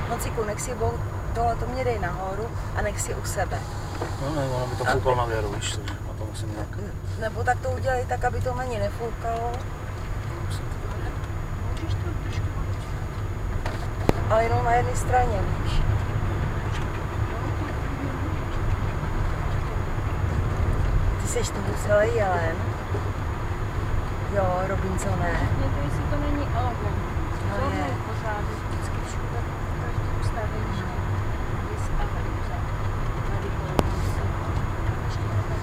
Honziku, nech si tohle to mě dej nahoru a nech si u sebe. No ne, ono by to foukalo na věru, víš, takže na to musím nějak... Nebo tak to udělej tak, aby to ani nefoukalo. Můžeš to trošku Ale jenom na jedné straně, víš. Ty seš toho celý jelen. Jo, Robinsone. mě to, jestli to není album. No To je. je pořádek, vždycky všude, v každém stavení. Vys a hryza. Tady kolem se. Ještě tak.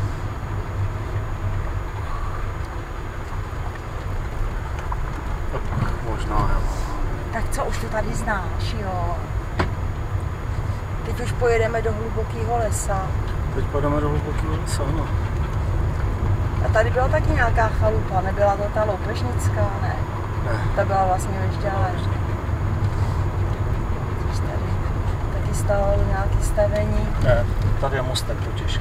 Možná, jo. Tak co, už to tady znáš, jo? Teď už pojedeme do hlubokého lesa. Teď pojedeme do hlubokého lesa, no. A tady byla taky nějaká chalupa, nebyla to ta loupežnická, ne? Ne. Ta byla vlastně Vežďále. Tady taky stálo nějaké stavení. Ne, tady je mostek totiž.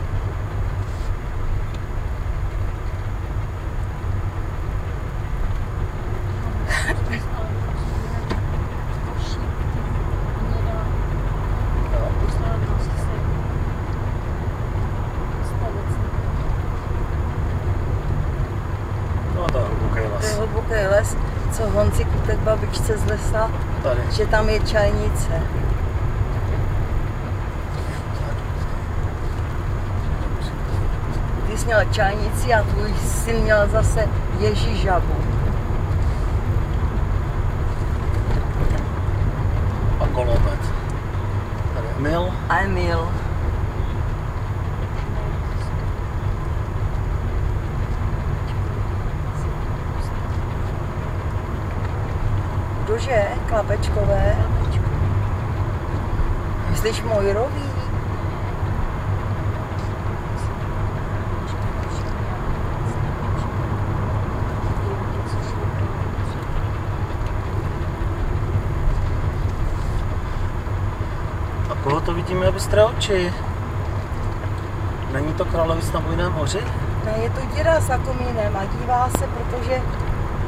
No to je hluboký To je les. hluboký les, co Honzi kutek babičce z lesa, Tady. že tam je čajnice. Ty jsi měl čajnici a tvůj syn měl zase ježižabu. A kolobet. Tady je Emil. A Emil. Kdože? Klapečkové? Myslíš Mojrový? A koho to vidíme bystré oči? Není to Královic na Bujném hoři? Ne, je to děda za komínem a dívá se, protože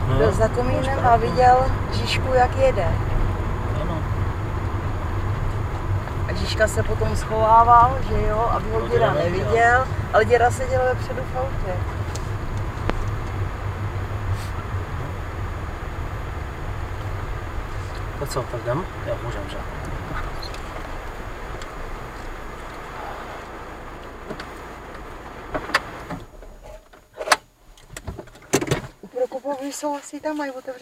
No, byl za komínem a viděl Žižku, jak jede. Ano. A Žižka se potom schovával, že jo, aby ho No, děda děda neviděl, ale děda seděl vepředu v autě. Tak co, tak jdem? Jo, můžem, že? U Prokopovi jsou asi tam, mají otevřené.